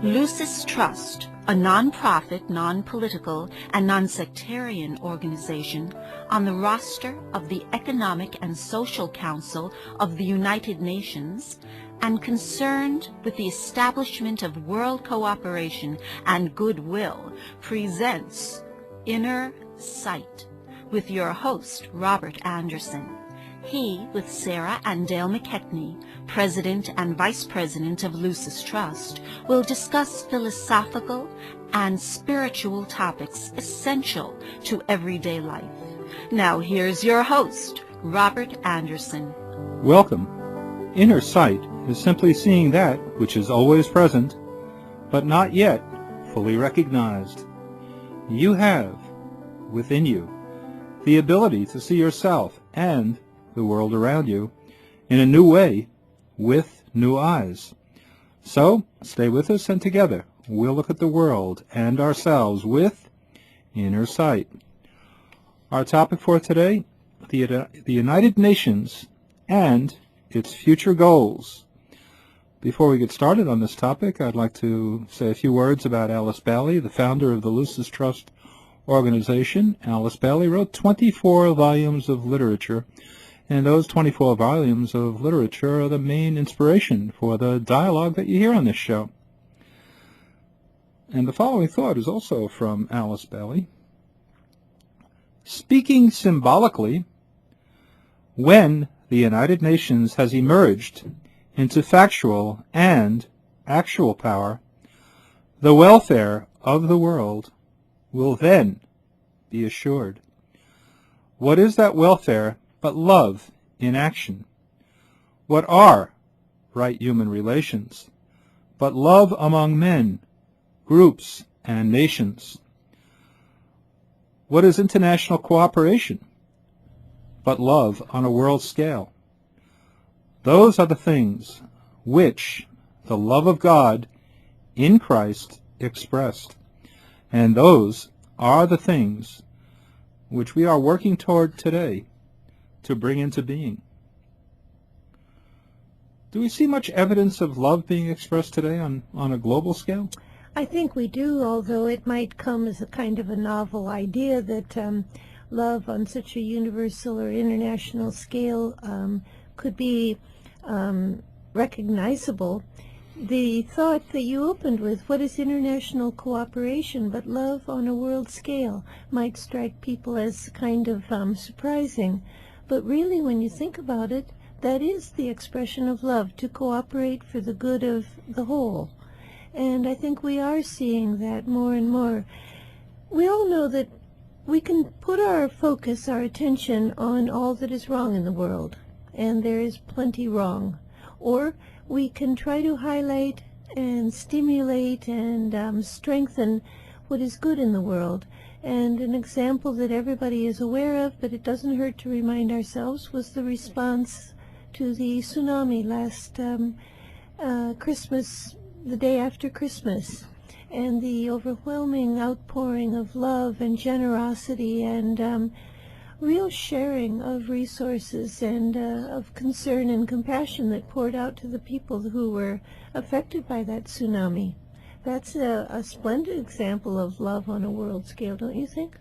Lucis Trust, a non-profit, non-political, and non-sectarian organization on the roster of the Economic and Social Council of the United Nations and concerned with the establishment of world cooperation and goodwill, presents Inner Sight with your host, Robert Anderson. He, with Sarah and Dale McKechnie, President and Vice President of Lucis Trust, will discuss philosophical and spiritual topics essential to everyday life. Now here's your host, Robert Anderson. Welcome. Inner sight is simply seeing that which is always present, but not yet fully recognized. You have, within you, the ability to see yourself and the world around you in a new way with new eyes. So stay with us, and together we'll look at the world and ourselves with inner sight. Our topic for today, the United Nations and its future goals. Before we get started on this topic, I'd like to say a few words about Alice Bailey, the founder of the Lucis Trust organization. Alice Bailey wrote 24 volumes of literature, and those 24 volumes of literature are the main inspiration for the dialogue that you hear on this show. And the following thought is also from Alice Bailey. Speaking symbolically, when the United Nations has emerged into factual and actual power, the welfare of the world will then be assured. What is that welfare but love in action? What are right human relations but love among men, groups, and nations? What is international cooperation but love on a world scale? Those are the things which the love of God in Christ expressed, and those are the things which we are working toward today to bring into being. Do we see much evidence of love being expressed today on a global scale? I think we do, although it might come as a kind of a novel idea that love on such a universal or international scale could be recognizable. The thought that you opened with, what is international cooperation but love on a world scale, might strike people as kind of surprising. But really, when you think about it, that is the expression of love, to cooperate for the good of the whole. And I think we are seeing that more and more. We all know that we can put our focus, our attention on all that is wrong in the world, and there is plenty wrong. Or we can try to highlight and stimulate and strengthen what is good in the world. And an example that everybody is aware of, but it doesn't hurt to remind ourselves, was the response to the tsunami last Christmas, the day after Christmas, and the overwhelming outpouring of love and generosity and real sharing of resources and of concern and compassion that poured out to the people who were affected by that tsunami. That's a splendid example of love on a world scale, don't you think?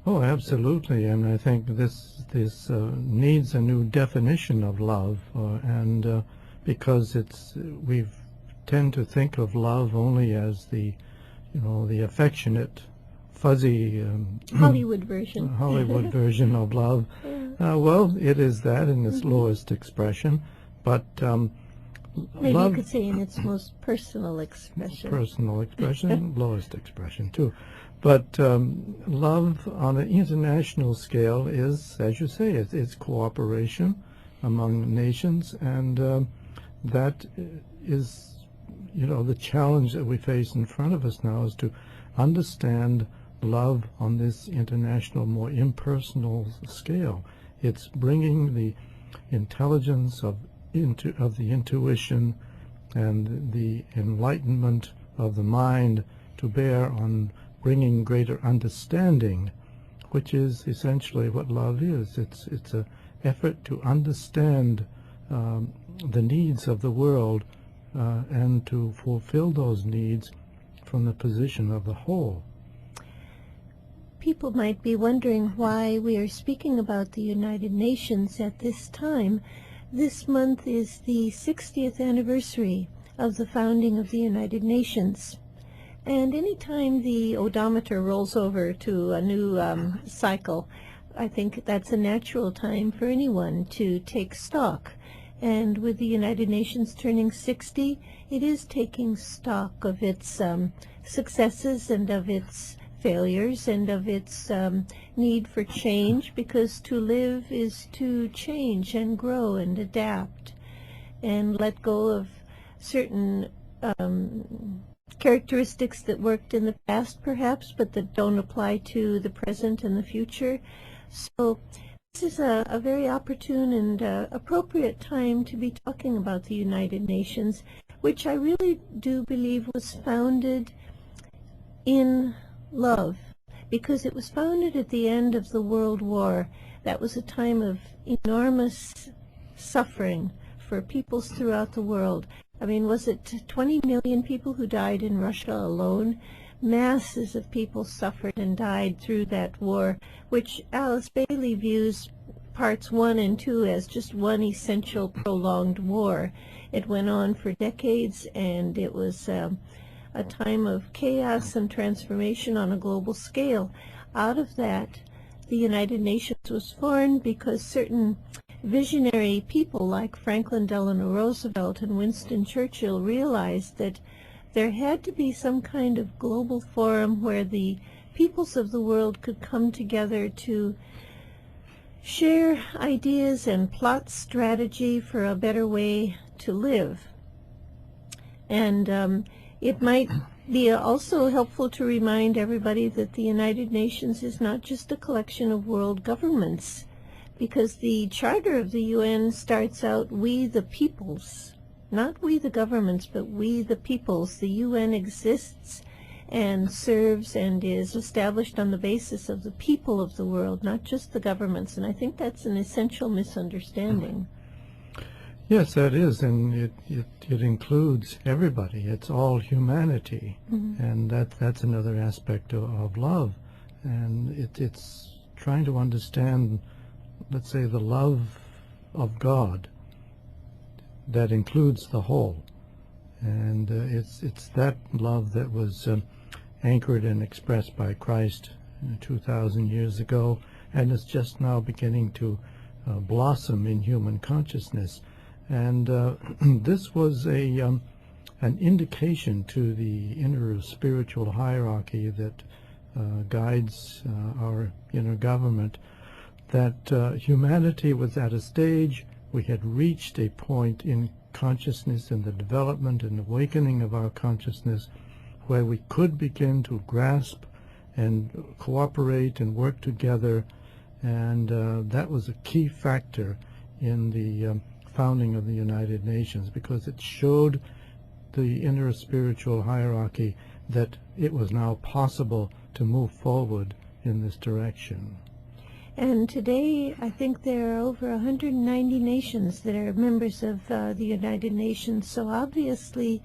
Oh, absolutely, and I think this needs a new definition of love, and because we tend to think of love only as the affectionate, fuzzy Hollywood version. Hollywood version of love. Well, it is that in its lowest expression, but maybe love, you could say in its most personal expression. Personal expression, lowest expression too. But love on an international scale is, as you say, it's cooperation among nations, and that is, the challenge that we face in front of us now is to understand love on this international, more impersonal scale. It's bringing the intelligence of the intuition and the enlightenment of the mind to bear on bringing greater understanding, which is essentially what love is. It's effort to understand the needs of the world and to fulfill those needs from the position of the whole. People might be wondering why we are speaking about the United Nations at this time. This month is the 60th anniversary of the founding of the United Nations. And any time the odometer rolls over to a new cycle, I think that's a natural time for anyone to take stock. And with the United Nations turning 60, it is taking stock of its successes and of its failures and of its need for change, because to live is to change and grow and adapt and let go of certain characteristics that worked in the past perhaps, but that don't apply to the present and the future. So this is a very opportune and appropriate time to be talking about the United Nations, which I really do believe was founded in love, because it was founded at the end of the World War. That was a time of enormous suffering for peoples throughout the world. I mean, was it 20 million people who died in Russia alone? Masses of people suffered and died through that war, which Alice Bailey views parts 1 and 2 as just one essential prolonged war. It went on for decades, and it was a time of chaos and transformation on a global scale. Out of that, the United Nations was formed because certain visionary people like Franklin Delano Roosevelt and Winston Churchill realized that there had to be some kind of global forum where the peoples of the world could come together to share ideas and plot strategy for a better way to live. And it might be also helpful to remind everybody that the United Nations is not just a collection of world governments, because the charter of the UN starts out, "We the peoples," not we the governments, but we the peoples. The UN exists and serves and is established on the basis of the people of the world, not just the governments. And I think that's an essential misunderstanding. Yes, that is, and it includes everybody. It's all humanity, and that's another aspect of love. And it's trying to understand, let's say, the love of God that includes the whole. And it's that love that was anchored and expressed by Christ 2,000 years ago, and it's just now beginning to blossom in human consciousness. And this was an indication to the inner spiritual hierarchy that guides our inner government, that humanity was at a stage, we had reached a point in consciousness and the development and awakening of our consciousness where we could begin to grasp and cooperate and work together. And that was a key factor in the founding of the United Nations, because it showed the inner spiritual hierarchy that it was now possible to move forward in this direction. And today, I think there are over 190 nations that are members of the United Nations. So obviously,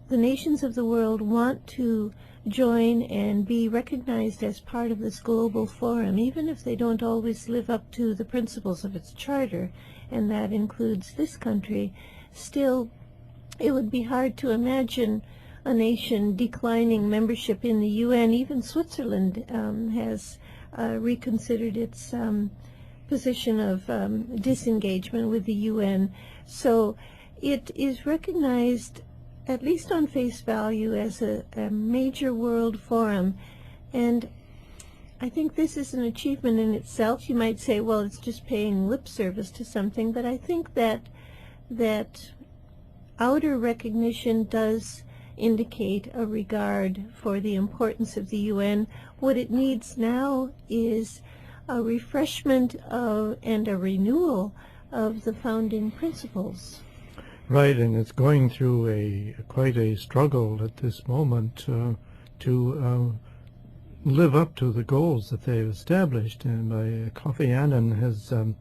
the nations of the world want to join and be recognized as part of this global forum, even if they don't always live up to the principles of its charter, and that includes this country. Still, it would be hard to imagine a nation declining membership in the UN. Even Switzerland has reconsidered its position of disengagement with the UN. So it is recognized, at least on face value, as a major world forum. And I think this is an achievement in itself. You might say, well, it's just paying lip service to something, but I think that outer recognition does indicate a regard for the importance of the UN. What it needs now is a refreshment and a renewal of the founding principles. Right, and it's going through quite a struggle at this moment to live up to the goals that they've established. And Kofi Annan has